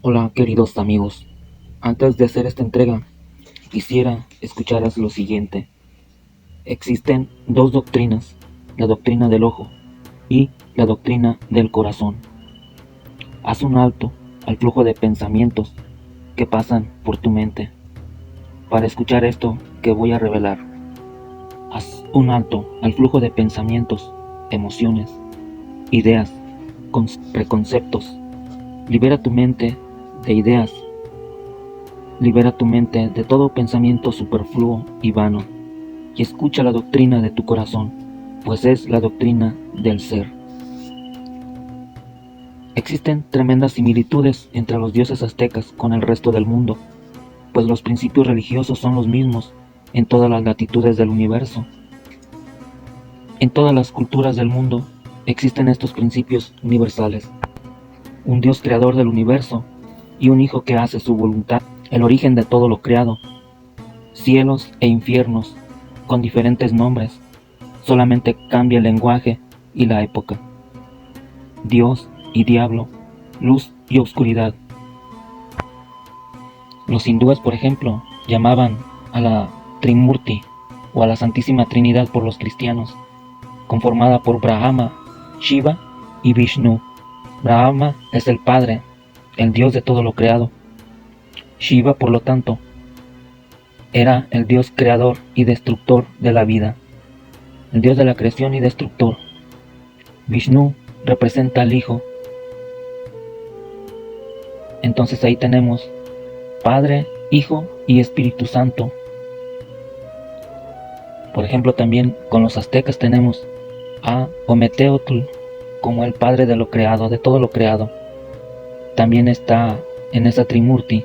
Hola queridos amigos, antes de hacer esta entrega quisiera escucharas lo siguiente. Existen dos doctrinas, la doctrina del ojo y la doctrina del corazón. Haz un alto al flujo de pensamientos que pasan por tu mente para escuchar esto que voy a revelar. Haz un alto al flujo de pensamientos, emociones, ideas, preconceptos. Libera tu mente de ideas. Libera tu mente de todo pensamiento superfluo y vano, y escucha la doctrina de tu corazón, pues es la doctrina del ser. Existen tremendas similitudes entre los dioses aztecas con el resto del mundo, pues los principios religiosos son los mismos en todas las latitudes del universo. En todas las culturas del mundo existen estos principios universales: un Dios creador del universo y un Hijo que hace su voluntad, el origen de todo lo creado, cielos e infiernos con diferentes nombres, solamente cambia el lenguaje y la época. Dios y diablo, luz y oscuridad. Los hindúes, por ejemplo, llamaban a la Trimurti o a la Santísima Trinidad por los cristianos, conformada por Brahma, Shiva y Vishnu. Brahma es el Padre, el Dios de todo lo creado. Shiva, por lo tanto, era el Dios creador y destructor de la vida, el Dios de la creación y destructor. Vishnu representa al Hijo. Entonces ahí tenemos Padre, Hijo y Espíritu Santo. Por ejemplo, también con los aztecas tenemos a Ometeotl como el Padre de lo creado, de todo lo creado. También está en esa Trimurti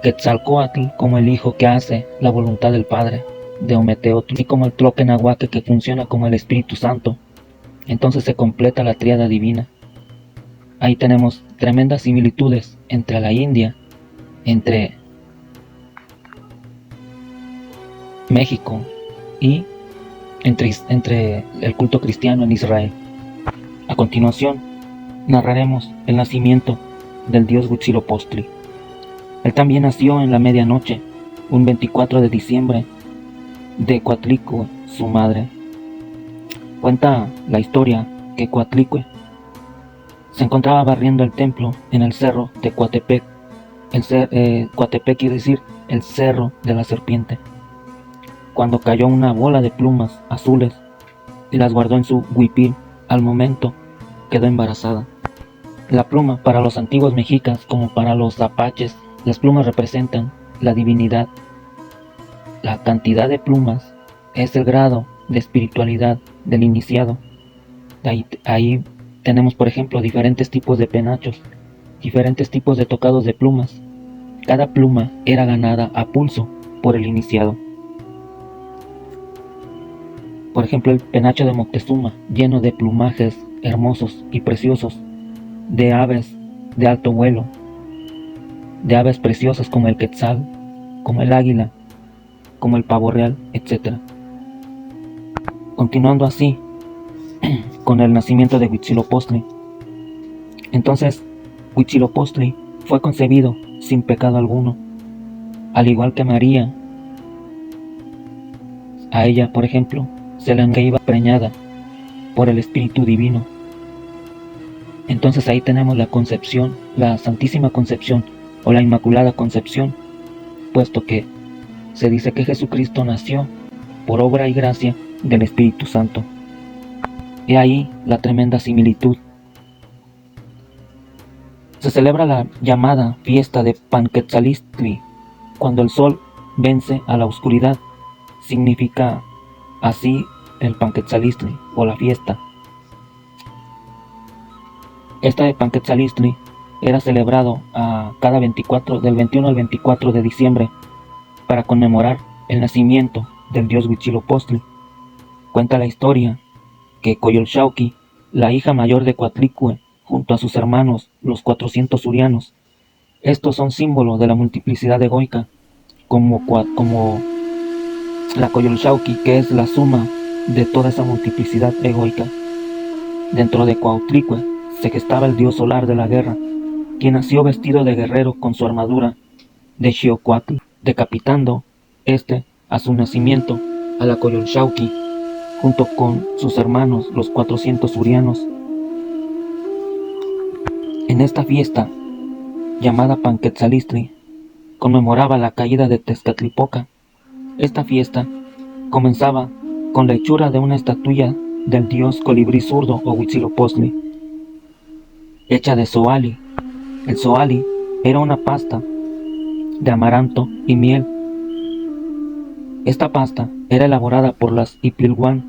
Quetzalcóatl como el Hijo que hace la voluntad del Padre de Ometeotl, y como el Tloquenahuaque que funciona como el Espíritu Santo. Entonces se completa la tríada divina. Ahí tenemos tremendas similitudes entre la India, entre México y entre el culto cristiano en Israel. A continuación, narraremos el nacimiento del dios Huitzilopochtli. Él también nació en la medianoche, un 24 de diciembre, de Coatlicue, su madre. Cuenta la historia que Coatlicue se encontraba barriendo el templo en el cerro de Coatepec. Coatepec quiere decir el cerro de la serpiente, cuando cayó una bola de plumas azules y las guardó en su huipil. Al momento quedó embarazada. La pluma, para los antiguos mexicas como para los apaches, las plumas representan la divinidad. La cantidad de plumas es el grado de espiritualidad del iniciado. Ahí tenemos, por ejemplo, diferentes tipos de penachos, diferentes tipos de tocados de plumas. Cada pluma era ganada a pulso por el iniciado. Por ejemplo, el penacho de Moctezuma, lleno de plumajes hermosos y preciosos, de aves de alto vuelo, de aves preciosas como el quetzal, como el águila, como el pavo real, etc. Continuando así con el nacimiento de Huitzilopochtli. Entonces, Huitzilopochtli fue concebido sin pecado alguno, al igual que María. A ella, por ejemplo, se le iba preñada por el Espíritu Divino. Entonces ahí tenemos la concepción, la Santísima Concepción o la Inmaculada Concepción, puesto que se dice que Jesucristo nació por obra y gracia del Espíritu Santo. He ahí la tremenda similitud. Se celebra la llamada fiesta de Panquetzalistli, cuando el sol vence a la oscuridad. Significa así el Panquetzalistli o la fiesta. Esta de Panquetzalistli era celebrado del 21 al 24 de diciembre para conmemorar el nacimiento del dios Huitzilopochtli. Cuenta la historia que Coyolxauhqui, la hija mayor de Coatlicue, junto a sus hermanos, los 400 surianos, estos son símbolos de la multiplicidad egoica, como la Coyolxauhqui, que es la suma de toda esa multiplicidad egoica. Dentro de Coatlicue se gestaba el dios solar de la guerra, quien nació vestido de guerrero con su armadura de Xiuhcuatl, decapitando a su nacimiento a la Coyolxauhqui, junto con sus hermanos los 400 urianos. En esta fiesta, llamada Panquetzalistli, conmemoraba la caída de Tezcatlipoca. Esta fiesta comenzaba con la hechura de una estatuilla del dios colibrí zurdo o Huitzilopochtli, hecha de zoali. El zoali era una pasta de amaranto y miel. Esta pasta era elaborada por las Ipilhuan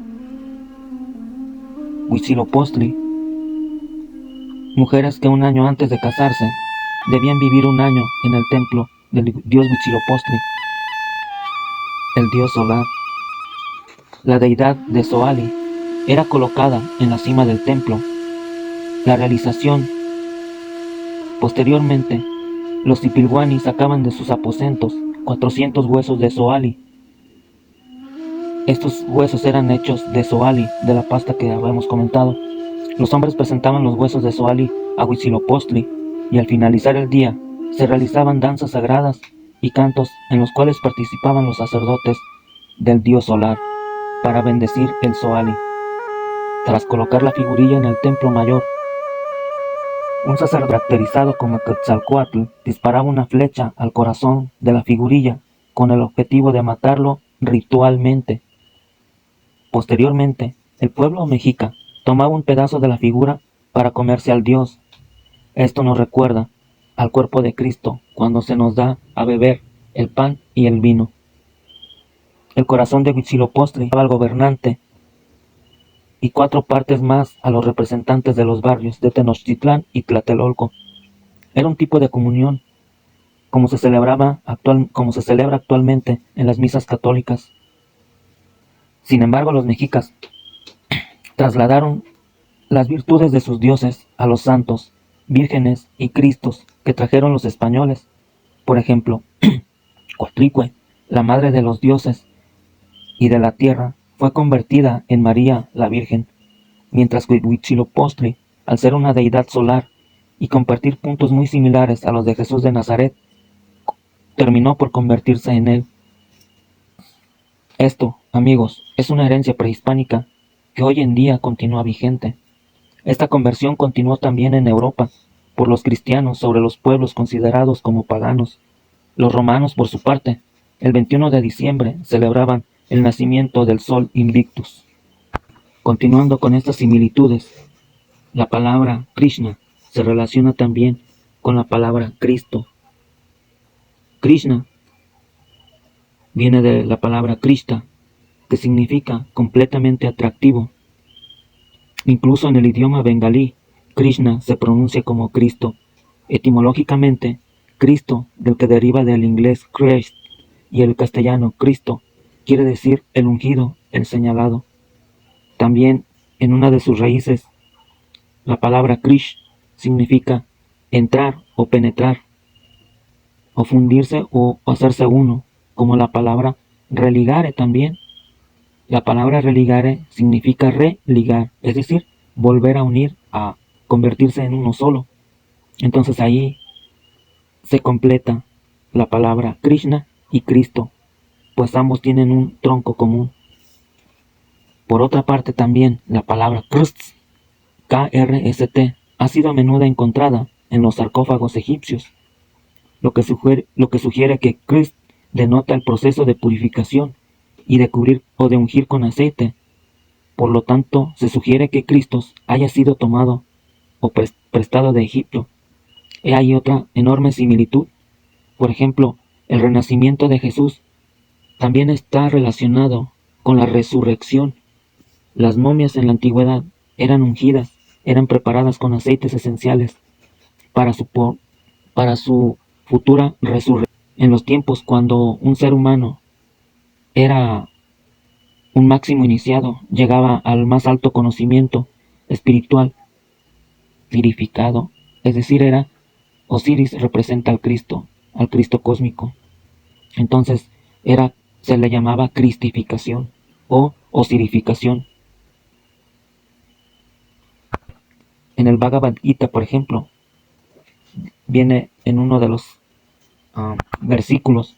Huitzilopochtli, mujeres que un año antes de casarse debían vivir un año en el templo del dios Huitzilopochtli, el dios solar. La deidad de Zoali era colocada en la cima del templo. La realización. Posteriormente, los Ipilhuani sacaban de sus aposentos 400 huesos de Zoali. Estos huesos eran hechos de Zoali, de la pasta que habíamos comentado. Los hombres presentaban los huesos de Zoali a Huitzilopochtli, y al finalizar el día se realizaban danzas sagradas y cantos en los cuales participaban los sacerdotes del dios solar para bendecir el Zoali. Tras colocar la figurilla en el templo mayor, un sacerdote caracterizado como Quetzalcóatl disparaba una flecha al corazón de la figurilla con el objetivo de matarlo ritualmente. Posteriormente, el pueblo mexica tomaba un pedazo de la figura para comerse al dios. Esto nos recuerda al cuerpo de Cristo cuando se nos da a beber el pan y el vino. El corazón de Huitzilopochtli daba al gobernante y 4 partes más a los representantes de los barrios de Tenochtitlán y Tlatelolco. Era un tipo de comunión, como se celebra actualmente en las misas católicas. Sin embargo, los mexicas trasladaron las virtudes de sus dioses a los santos, vírgenes y cristos que trajeron los españoles. Por ejemplo, Coatlicue, la madre de los dioses y de la tierra, fue convertida en María la Virgen, mientras que Huitzilopochtli, al ser una deidad solar y compartir puntos muy similares a los de Jesús de Nazaret, terminó por convertirse en él. Esto, amigos, es una herencia prehispánica que hoy en día continúa vigente. Esta conversión continuó también en Europa por los cristianos sobre los pueblos considerados como paganos. Los romanos, por su parte, el 21 de diciembre celebraban el nacimiento del Sol Invictus. Continuando con estas similitudes, la palabra Krishna se relaciona también con la palabra Cristo. Krishna viene de la palabra Krishna, que significa completamente atractivo. Incluso en el idioma bengalí, Krishna se pronuncia como Cristo. Etimológicamente, Cristo, del que deriva del inglés Christ y el castellano Cristo, quiere decir el ungido, el señalado. También, en una de sus raíces, la palabra Krish significa entrar o penetrar, o fundirse o hacerse uno, como la palabra religare también. La palabra religare significa religar, es decir, volver a unir, a convertirse en uno solo. Entonces ahí se completa la palabra Krishna y Cristo, pues ambos tienen un tronco común. Por otra parte también la palabra Krst, K-R-S-T, ha sido a menudo encontrada en los sarcófagos egipcios, lo que sugiere que Krst denota el proceso de purificación y de cubrir o de ungir con aceite. Por lo tanto, se sugiere que Cristo haya sido tomado o prestado de Egipto. He ahí otra enorme similitud. Por ejemplo, el renacimiento de Jesús también está relacionado con la resurrección. Las momias en la antigüedad eran ungidas, eran preparadas con aceites esenciales para su futura resurrección. En los tiempos cuando un ser humano era un máximo iniciado, llegaba al más alto conocimiento espiritual, purificado, es decir, Osiris representa al Cristo cósmico. Entonces se le llamaba cristificación o osirificación. En el Bhagavad Gita, por ejemplo, viene en uno de los versículos,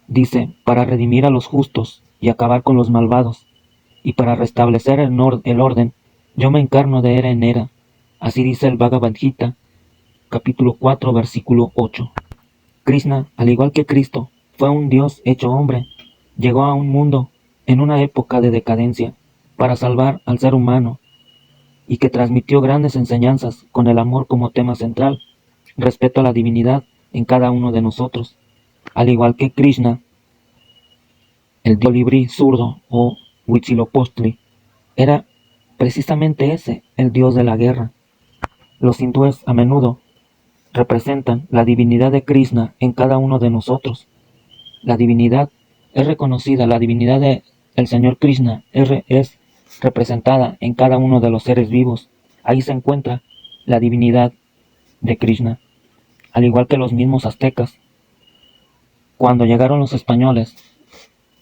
dice, para redimir a los justos y acabar con los malvados, y para restablecer el orden, yo me encarno de era en era. Así dice el Bhagavad Gita, capítulo 4, versículo 8. Krishna, al igual que Cristo, fue un Dios hecho hombre. Llegó a un mundo en una época de decadencia para salvar al ser humano y que transmitió grandes enseñanzas con el amor como tema central, respeto a la divinidad en cada uno de nosotros. Al igual que Krishna, el dios colibrí zurdo o Huitzilopochtli era precisamente ese, el dios de la guerra. Los hindúes a menudo representan la divinidad de Krishna en cada uno de nosotros. La divinidad es reconocida, la divinidad del Señor Krishna es representada en cada uno de los seres vivos. Ahí se encuentra la divinidad de Krishna. Al igual que los mismos aztecas, cuando llegaron los españoles,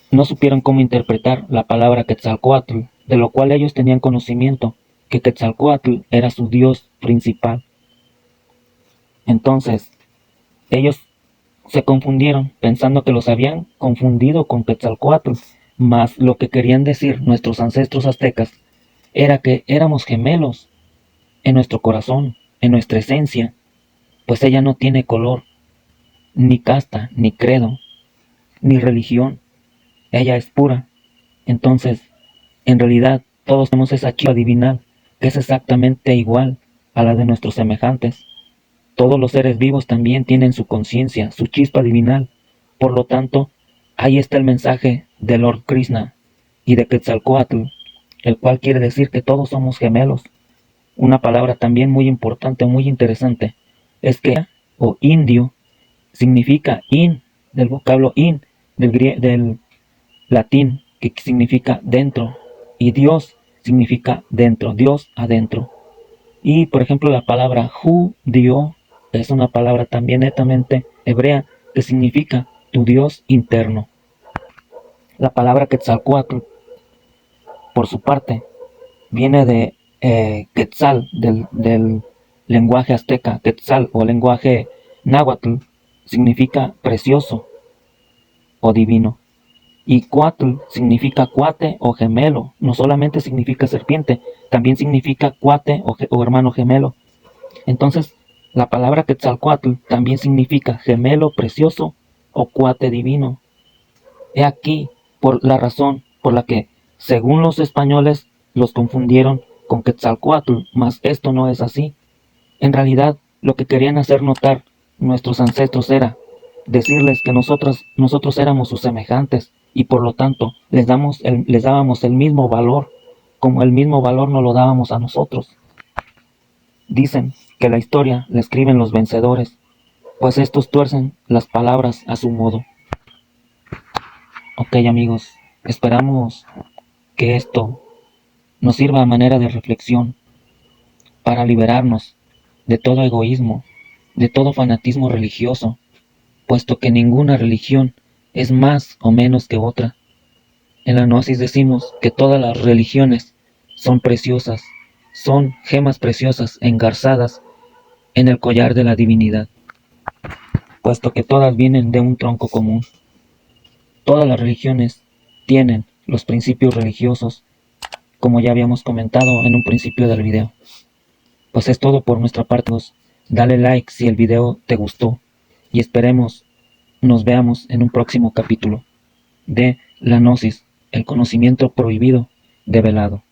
no supieron cómo interpretar la palabra Quetzalcóatl, de lo cual ellos tenían conocimiento, que Quetzalcóatl era su dios principal. Entonces, ellos se confundieron, pensando que los habían confundido con Quetzalcóatl, mas lo que querían decir nuestros ancestros aztecas era que éramos gemelos en nuestro corazón, en nuestra esencia, pues ella no tiene color, ni casta, ni credo, ni religión. Ella es pura. Entonces, en realidad, todos tenemos esa chispa divinal, que es exactamente igual a la de nuestros semejantes. Todos los seres vivos también tienen su conciencia, su chispa divinal. Por lo tanto, ahí está el mensaje de Lord Krishna y de Quetzalcóatl, el cual quiere decir que todos somos gemelos. Una palabra también muy importante, muy interesante, es que o indio significa del vocablo del latín, que significa dentro, y Dios significa dentro, Dios adentro. Y por ejemplo la palabra judío es una palabra también netamente hebrea que significa tu Dios interno. La palabra Quetzalcóatl, por su parte, viene de Quetzal, del lenguaje azteca. Quetzal o lenguaje náhuatl significa precioso o divino. Y Coatl significa cuate o gemelo. No solamente significa serpiente, también significa cuate o hermano gemelo. Entonces, la palabra Quetzalcóatl también significa gemelo precioso o cuate divino. He aquí por la razón por la que, según los españoles, los confundieron con Quetzalcóatl, mas esto no es así. En realidad, lo que querían hacer notar nuestros ancestros era decirles que nosotros éramos sus semejantes y por lo tanto les dábamos el mismo valor, como el mismo valor nos lo dábamos a nosotros. Dicen que la historia la escriben los vencedores, pues estos tuercen las palabras a su modo. Ok, amigos, esperamos que esto nos sirva a manera de reflexión para liberarnos de todo egoísmo, de todo fanatismo religioso, puesto que ninguna religión es más o menos que otra. En la Gnosis decimos que todas las religiones son preciosas, son gemas preciosas engarzadas en el collar de la divinidad, puesto que todas vienen de un tronco común. Todas las religiones tienen los principios religiosos, como ya habíamos comentado en un principio del video. Pues es todo por nuestra parte. Dale like si el video te gustó y esperemos nos veamos en un próximo capítulo de la Gnosis, el conocimiento prohibido develado.